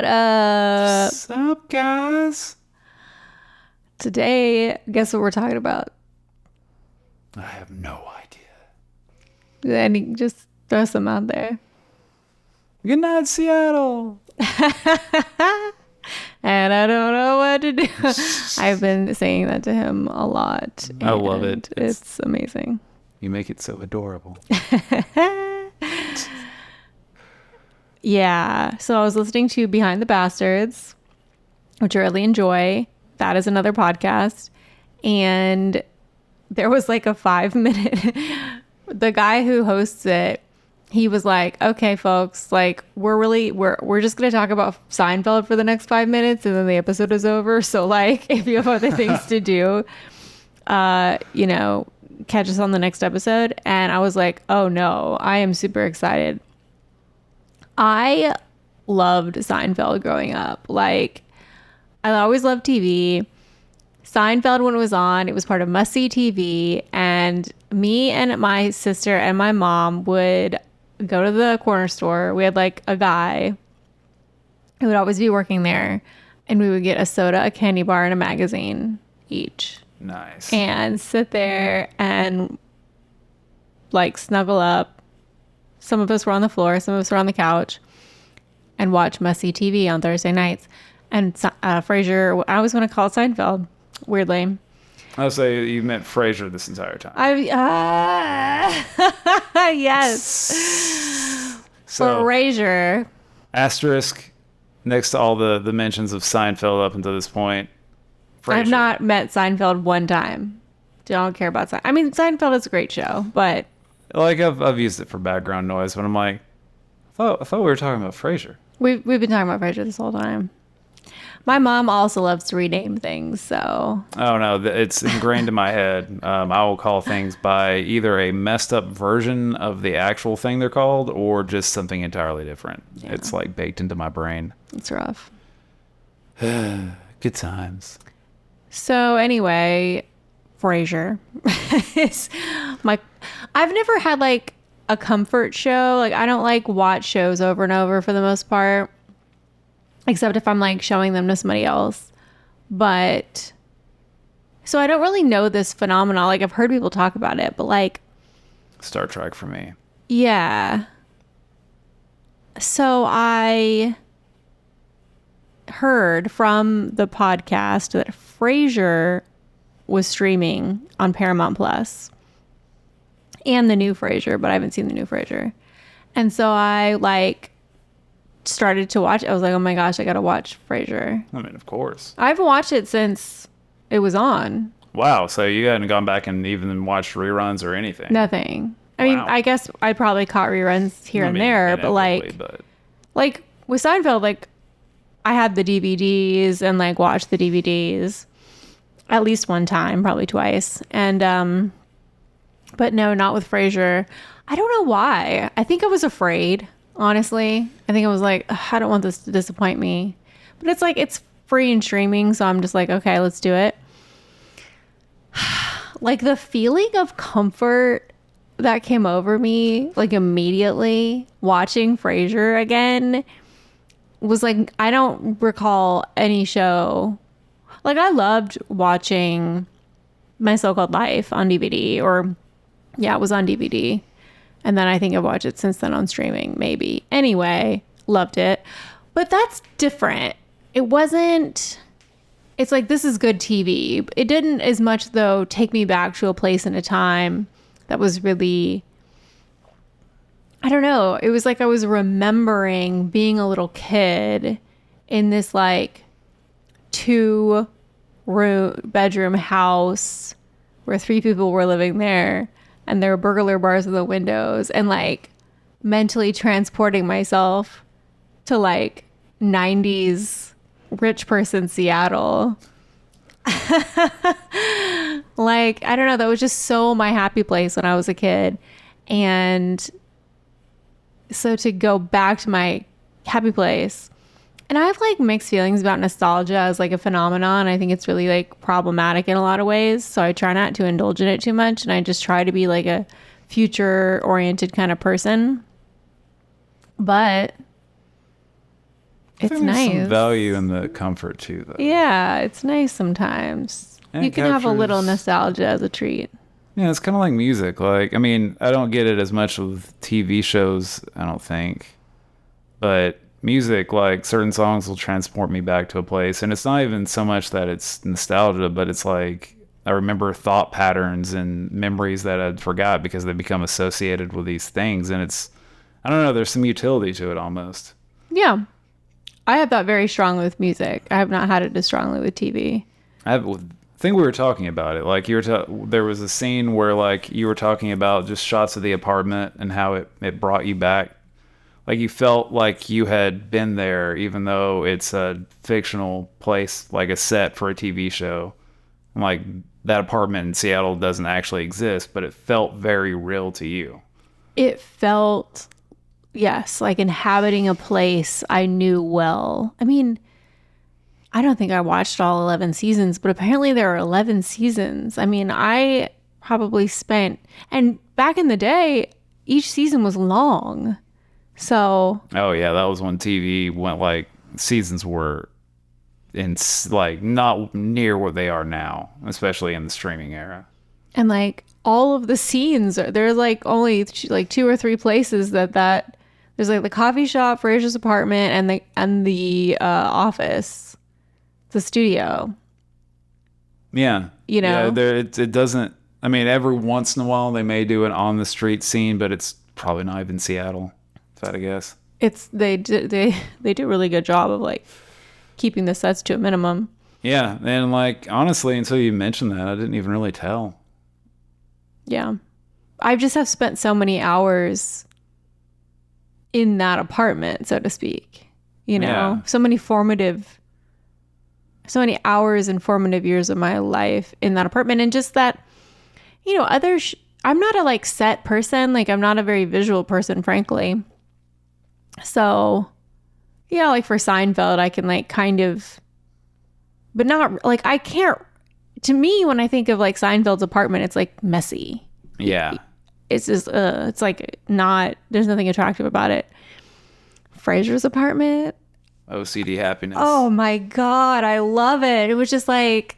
up? What's up, guys? Today, guess what we're talking about? I have no idea. And just throw some out there. Good night, Seattle. And I don't know what to do. I've been saying that to him a lot. I love it. It's amazing. You make it so adorable. Yeah. So I was listening to Behind the Bastards, which I really enjoy. That is another podcast. And there was like a 5-minute, the guy who hosts it, he was like, okay, folks, like we're just going to talk about Seinfeld for the next 5 minutes and then the episode is over. So like, if you have other things to do, catch us on the next episode. And I was like, oh no, I am super excited. I loved Seinfeld growing up. Like, I always loved TV. Seinfeld, when it was on, it was part of must-see TV. And me and my sister and my mom would go to the corner store. We had like a guy who would always be working there. And we would get a soda, a candy bar, and a magazine each. Nice. And sit there and like snuggle up. Some of us were on the floor, some of us were on the couch, and watch must-see TV on Thursday nights. And Frasier, I always want to call it Seinfeld, weirdly. I'll say you meant Frasier this entire time. Yes. So, Frasier. asterisk next to all the mentions of Seinfeld up until this point. Frasier. I've not met Seinfeld one time. Don't care about Seinfeld. I mean, Seinfeld is a great show, but... Like, I've used it for background noise, but I'm like, I thought we were talking about Frasier. We've been talking about Frasier this whole time. My mom also loves to rename things, so... Oh, no, it's ingrained in my head. I will call things by either a messed up version of the actual thing they're called or just something entirely different. Yeah. It's like baked into my brain. It's rough. Good times. So anyway, Frasier is I've never had like a comfort show. Like, I don't like watch shows over and over for the most part, except if I'm like showing them to somebody else. But so I don't really know this phenomenon. Like, I've heard people talk about it, but like Star Trek for me. Yeah. So I heard from the podcast that Frasier was streaming on Paramount Plus and the new Frasier, but I haven't seen the new Frasier. And so I like started to watch it. I was like, oh my gosh, I gotta watch Frasier. I mean, of course. I haven't watched it since it was on. Wow, so you hadn't gone back and even watched reruns or anything? Nothing. I mean, I guess I probably caught reruns here and there, but like with Seinfeld, like I had the DVDs and like watched the DVDs at least one time, probably twice. And but no, not with Frasier. I don't know why. I think I was afraid, honestly. I think I was like, I don't want this to disappoint me. But it's like, it's free and streaming, so I'm just like, okay, let's do it. Like, the feeling of comfort that came over me, like, immediately watching Frasier again was like, I don't recall any show. Like, I loved watching My So-Called Life on DVD, or yeah, it was on DVD. And then I think I've watched it since then on streaming, maybe. Anyway, loved it. But that's different. It wasn't... It's like, this is good TV. It didn't as much, though, take me back to a place and a time that was really... I don't know. It was like I was remembering being a little kid in this, like, 2-bedroom house where 3 people were living there. And there were burglar bars in the windows, and like mentally transporting myself to like 90s rich person Seattle. Like, I don't know, that was just so my happy place when I was a kid. And so to go back to my happy place, and I have like mixed feelings about nostalgia as like a phenomenon. I think it's really like problematic in a lot of ways. So I try not to indulge in it too much. And I just try to be like a future oriented kind of person. But It's There's nice. some value in the comfort too, though. Yeah, it's nice sometimes. And You it can have a little captures- nostalgia as a treat. Yeah, it's kind of like music. Like, I mean, I don't get it as much with TV shows, I don't think. But music, like certain songs will transport me back to a place. And it's not even so much that it's nostalgia, but it's like I remember thought patterns and memories that I'd forgot because they become associated with these things. And it's, I don't know, there's some utility to it almost. Yeah. I have that very strongly with music. I have not had it as strongly with TV. I think we were talking about it. Like there was a scene where like you were talking about just shots of the apartment and how it brought you back. Like you felt like you had been there, even though it's a fictional place, like a set for a TV show. Like that apartment in Seattle doesn't actually exist, but it felt very real to you. It felt, yes, like inhabiting a place I knew well. I mean, I don't think I watched all 11 seasons, but apparently there are 11 seasons. I mean, I probably spent, and back in the day, each season was long. So. Oh, yeah, that was when TV went like seasons were like not near what they are now, especially in the streaming era. And like all of the scenes, there's like only like 2 or 3 places that there's like the coffee shop, Frasier's apartment, and the office, the studio. Yeah, you know, it doesn't. I mean, every once in a while they may do an on the street scene, but it's probably not even Seattle. If I had to guess, they do a really good job of like keeping the sets to a minimum. Yeah, and like honestly, until you mentioned that, I didn't even really tell. Yeah, I just have spent so many hours in that apartment, so to speak. You know, Yeah. so many hours and formative years of my life in that apartment, and just that, you know, I'm not a like set person. Like I'm not a very visual person, frankly. So, yeah, like for Seinfeld, I can like kind of, but not like I can't. To me, when I think of like Seinfeld's apartment, it's like messy. Yeah, It's just, it's like not. There's nothing attractive about it. Frasier's apartment. OCD happiness. Oh my God, I love it. It was just like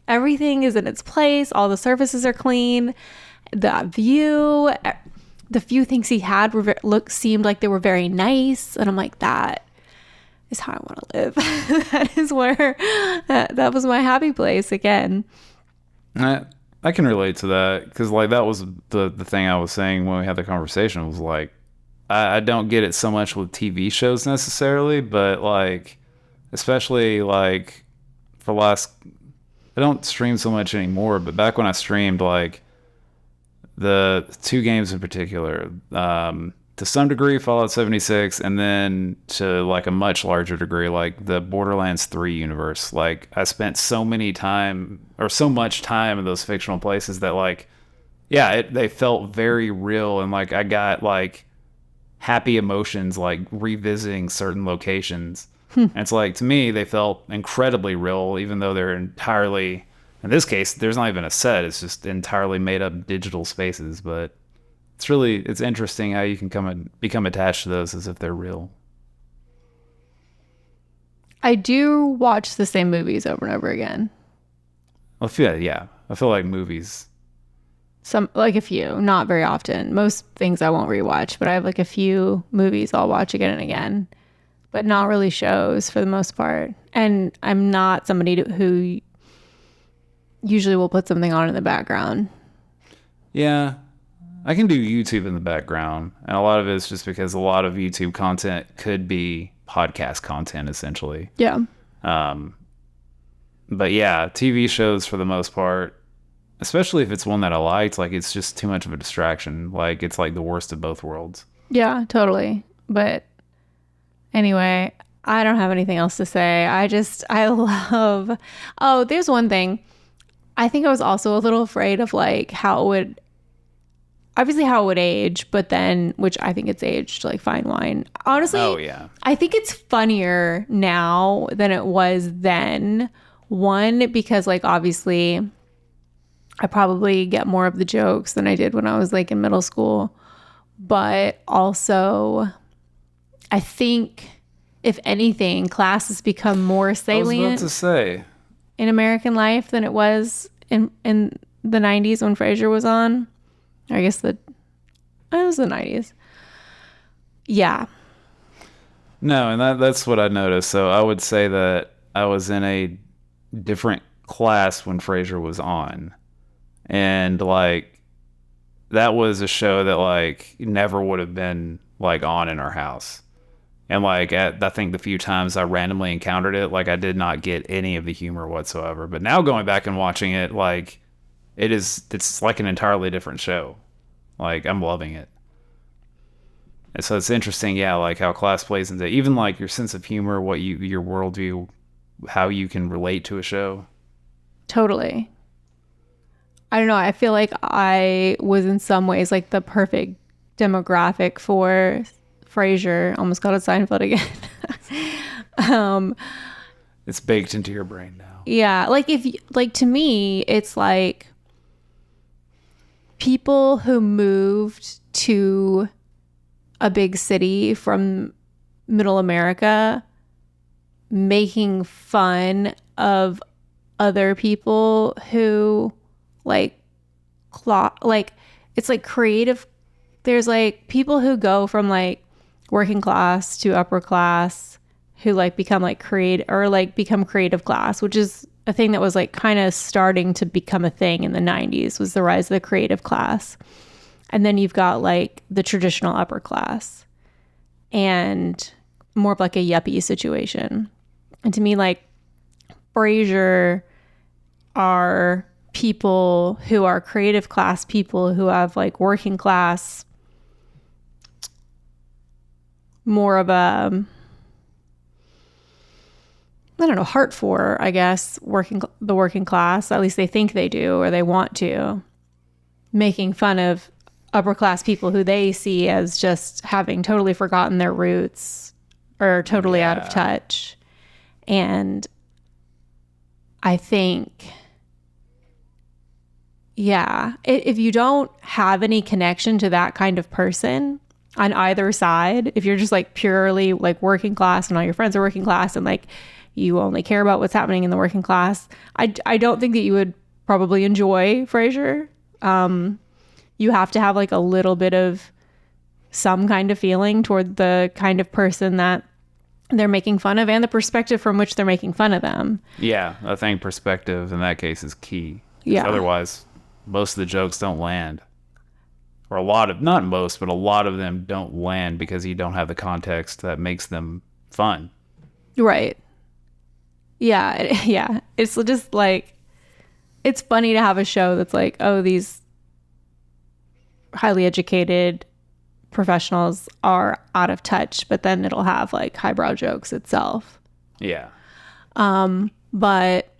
everything is in its place. All the surfaces are clean. The view, the few things he had seemed like they were very nice. And I'm like, that is how I want to live. That is where, that was my happy place again. I can relate to that because like that was the thing I was saying when we had the conversation was like I don't get it so much with TV shows necessarily, but like especially like for last I don't stream so much anymore, but back when I streamed like the 2 games in particular, to some degree Fallout 76 and then to like a much larger degree like the Borderlands 3 universe. Like I spent so much time in those fictional places that like they felt very real, and like I got like happy emotions like revisiting certain locations. And it's like to me they felt incredibly real, even though they're entirely, in this case there's not even a set, it's just entirely made up digital spaces. But it's interesting how you can become attached to those as if they're real. I do watch the same movies over and over again. I feel like movies. Some, like a few, not very often. Most things I won't rewatch, but I have like a few movies I'll watch again and again, but not really shows for the most part. And I'm not somebody who usually will put something on in the background. Yeah, I can do YouTube in the background, and a lot of it is just because a lot of YouTube content could be podcast content, essentially. Yeah. But yeah, TV shows for the most part, especially if it's one that I liked, like it's just too much of a distraction. Like it's like the worst of both worlds. Yeah, totally. But anyway, I don't have anything else to say. I love, oh, there's one thing. I think I was also a little afraid of like how it would age, but then, which I think it's aged like fine wine. Honestly, Oh yeah. I think it's funnier now than it was then. One, because like obviously I probably get more of the jokes than I did when I was like in middle school. But also I think if anything, class has become more I was about salient to say. in American life than it was in the 90s when Frasier was on. I guess it was the 90s. Yeah. No, and that's what I noticed. So I would say that I was in a different class when Frasier was on. And like that was a show that like never would have been like on in our house. And like I think the few times I randomly encountered it, like I did not get any of the humor whatsoever. But now going back and watching it, like it's like an entirely different show. Like I'm loving it. And so it's interesting, yeah, like how class plays into even like your sense of humor, your worldview, how you can relate to a show. Totally. I don't know. I feel like I was in some ways like the perfect demographic for Frasier. Almost called it Seinfeld again. It's baked into your brain now. Yeah, like to me, it's like people who moved to a big city from middle America making fun of other people who it's like creative. There's like people who go from like working class to upper class who like become like become creative class, which is a thing that was like kind of starting to become a thing in the 90s, was the rise of the creative class. And then you've got like the traditional upper class and more of like a yuppie situation. And to me, like Frasier are people who are creative class people who have like working class, more of a, I don't know, heart for, I guess, the working class. At least they think they do, or they want to, making fun of upper class people who they see as just having totally forgotten their roots or totally out of touch. And I think, yeah, if you don't have any connection to that kind of person on either side, if you're just like purely like working class and all your friends are working class and like you only care about what's happening in the working class, I don't think that you would probably enjoy Frasier. You have to have like a little bit of some kind of feeling toward the kind of person that they're making fun of and the perspective from which they're making fun of them. Yeah, I think perspective in that case is key. Yeah. Otherwise, most of the jokes don't land. Or not most, but a lot of them don't land because you don't have the context that makes them fun. Right. Yeah. Yeah. It's just like, it's funny to have a show that's like, oh, these highly educated professionals are out of touch, but then it'll have like highbrow jokes itself. Yeah. But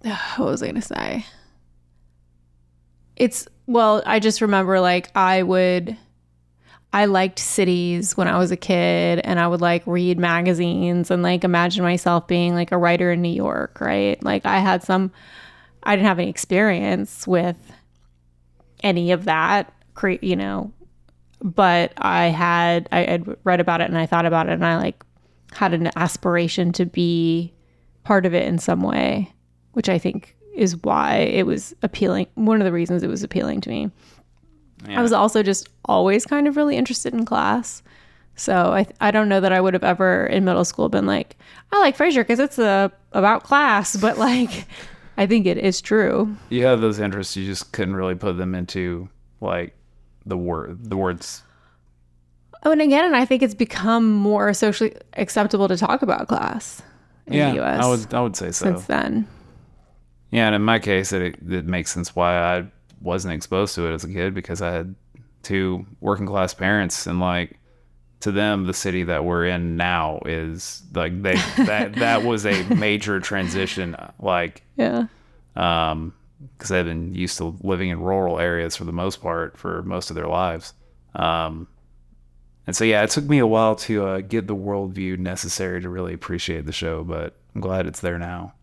what was I gonna say? I just remember like I liked cities when I was a kid, and I would like read magazines and like imagine myself being like a writer in New York, right? Like I didn't have any experience with any of that, but I had read about it and I thought about it, and I like had an aspiration to be part of it in some way, which I think is why it was appealing. One of the reasons it was appealing to me. Yeah. I was also just always kind of really interested in class. So I don't know that I would have ever in middle school been like, I like Frasier because it's about class, but like I think it is true. You have those interests, you just couldn't really put them into like the words. Oh, and again, I think it's become more socially acceptable to talk about class in the US. I would say so. Since then. Yeah, and in my case, it makes sense why I wasn't exposed to it as a kid, because I had two working class parents, and like to them, the city that we're in now is like that was a major transition. Like, yeah, because they've been used to living in rural areas for the most part for most of their lives. And so, yeah, it took me a while to get the worldview necessary to really appreciate the show, but I'm glad it's there now.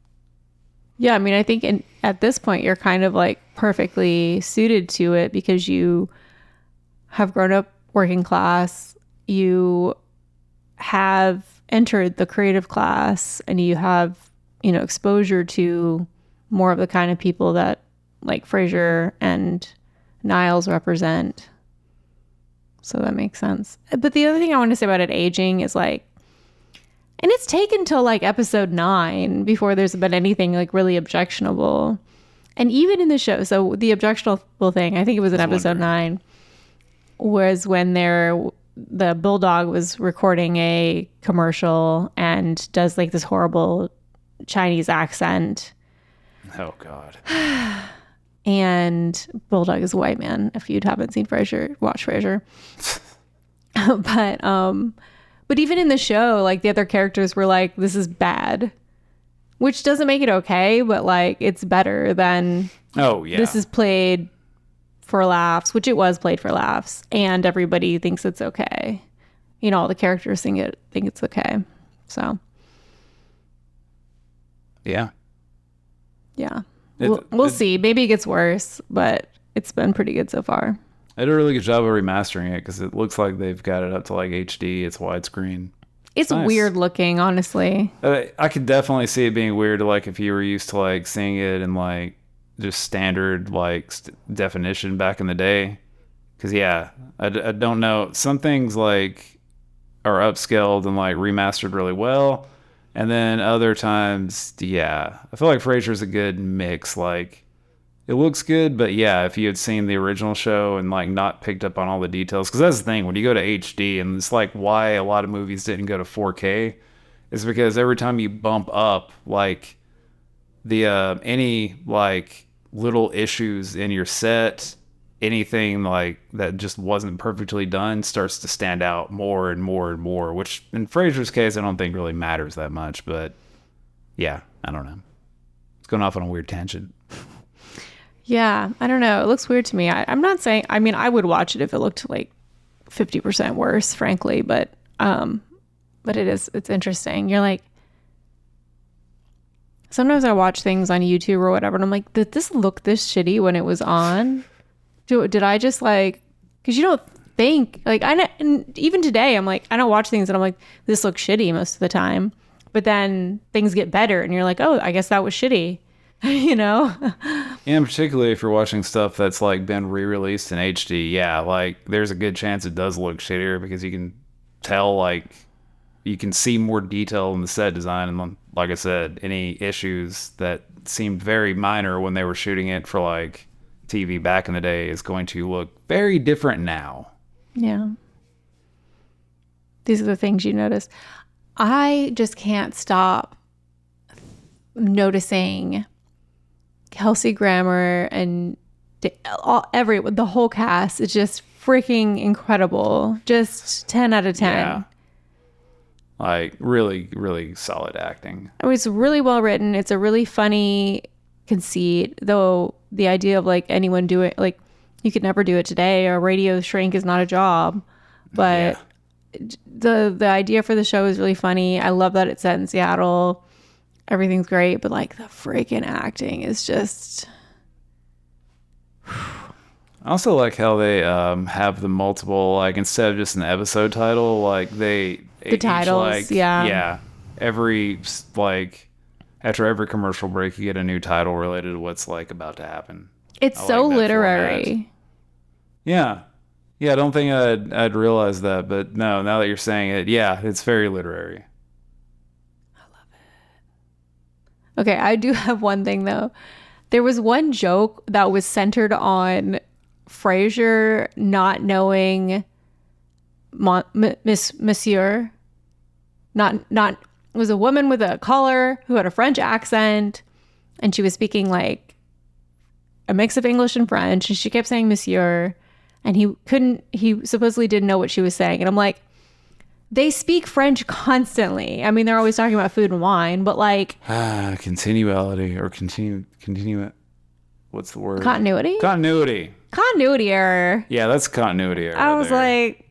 Yeah, I mean, I think at this point, you're kind of like perfectly suited to it because you have grown up working class. You have entered the creative class and you have, exposure to more of the kind of people that like Frasier and Niles represent. So that makes sense. But the other thing I want to say about it aging is like, and it's taken till like episode 9 before there's been anything like really objectionable. And even in the show, so the objectionable thing, I think it was in episode 9, was when the bulldog was recording a commercial and does like this horrible Chinese accent. Oh God. And bulldog is a white man. If you haven't seen Frasier, watch Frasier. But even in the show, like the other characters were like, this is bad, which doesn't make it okay, but like it's better than, oh yeah, this is played for laughs, which it was played for laughs, and everybody thinks it's okay. All the characters think it's okay. So yeah. We'll see. Maybe it gets worse, but it's been pretty good so far. They did a really good job of remastering it because it looks like they've got it up to like HD. It's widescreen. It's nice. Weird looking, honestly. I could definitely see it being weird, like if you were used to like seeing it in like just standard like definition back in the day. Because yeah, I don't know. Some things like are upscaled and like remastered really well, and then other times, yeah, I feel like Frasier's a good mix. Like it looks good, but yeah, if you had seen the original show and like not picked up on all the details, because that's the thing when you go to HD, and it's like why a lot of movies didn't go to 4K, is because every time you bump up like the any like little issues in your set, anything like that just wasn't perfectly done starts to stand out more and more and more, which in Frasier's case I don't think really matters that much, but yeah, I don't know. It's going off on a weird tangent. Yeah, I don't know. It looks weird to me. I'm not saying, I mean, I would watch it if it looked like 50% worse, frankly, but it's interesting. You're like, sometimes I watch things on YouTube or whatever, and I'm like, did this look this shitty when it was on? Did I just like, because you don't think, like, and even today, I'm like, I don't watch things and I'm like, this looks shitty most of the time. But then things get better and you're like, oh, I guess that was shitty. And particularly if you're watching stuff that's like been re-released in HD, yeah, like there's a good chance it does look shittier because you can tell, like you can see more detail in the set design, and like I said, any issues that seemed very minor when they were shooting it for like TV back in the day is going to look very different now. Yeah. These are the things you notice. I just can't stop noticing Kelsey Grammer and the whole cast is just freaking incredible. Just 10 out of 10. Yeah. Like really, really solid acting. I mean, it's really well written. It's a really funny conceit, though the idea of like anyone do it, like you could never do it today. A radio shrink is not a job, but the idea for the show is really funny. I love that it's set in Seattle. Everything's great, but like the freaking acting is just. I also like how they have the multiple, like instead of just an episode title, like the titles, like, yeah. Every like after every commercial break, you get a new title related to what's like about to happen. It's so literary. Yeah. I don't think I'd realize that, but no, now that you're saying it, yeah, it's very literary. Okay, I do have one thing though. There was one joke that was centered on Frasier not knowing Monsieur. Not it was a woman with a collar who had a French accent, and she was speaking like a mix of English and French, and she kept saying Monsieur, and he supposedly didn't know what she was saying. And I'm like, they speak French constantly. I mean, they're always talking about food and wine, but like continuality or continue. What's the word? Continuity error. Yeah, that's continuity error. I was like,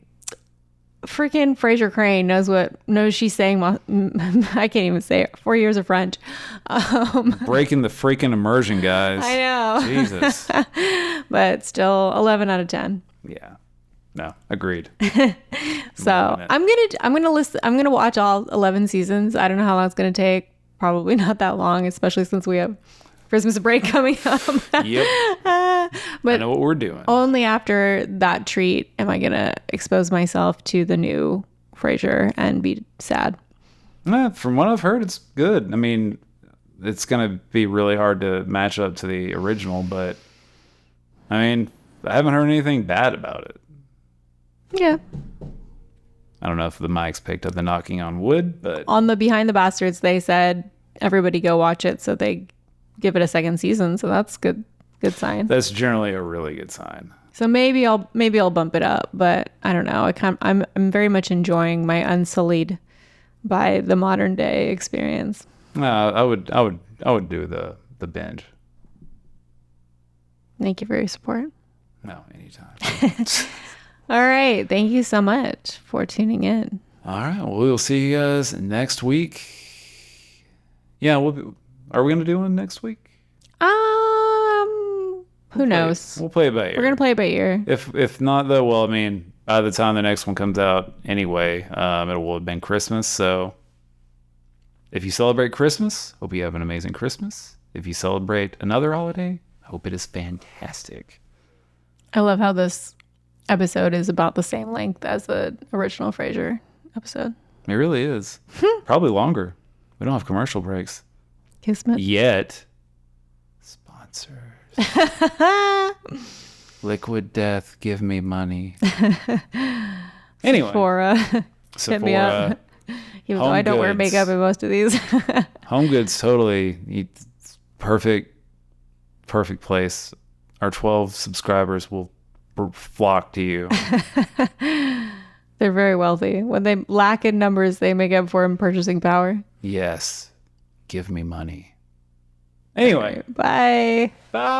freaking Frasier Crane knows she's saying. I can't even say it. 4 years of French. Breaking the freaking immersion, guys. I know. Jesus. But still, 11 out of 10. Yeah. No, agreed. So I'm gonna watch all 11 seasons. I don't know how long it's gonna take. Probably not that long, especially since we have Christmas break coming up. Yep. I know what we're doing. Only after that treat am I gonna expose myself to the new Frasier and be sad. From what I've heard, it's good. I mean, it's gonna be really hard to match up to the original, but I mean, I haven't heard anything bad about it. Yeah. I don't know if the mics picked up the knocking on wood, but On the Behind the Bastards, they said everybody go watch it, so they give it a second season. So that's good sign. that's generally a really good sign. So maybe I'll bump it up, but I don't know. I'm very much enjoying my unsullied by the modern day experience. I would do the binge. Thank you for your support. No, anytime. All right. Thank you so much for tuning in. All right. Well, we'll see you guys next week. Yeah. Are we going to do one next week? Who knows? We'll play it by ear. We're going to play it by ear. If not, though, well, I mean, by the time the next one comes out anyway, it will have been Christmas. So if you celebrate Christmas, hope you have an amazing Christmas. If you celebrate another holiday, hope it is fantastic. I love how this episode is about the same length as the original Frasier episode. It really is. Probably longer. We don't have commercial breaks. Kismet. Yet. Sponsors. Liquid Death, give me money. Anyway. Sephora. Hit me up. Even though I don't wear makeup in most of these. Home Goods, totally. Perfect place. Our 12 subscribers will flock to you. They're very wealthy. When they lack in numbers, they make up for in purchasing power. Yes. Give me money. Anyway. Bye. Bye.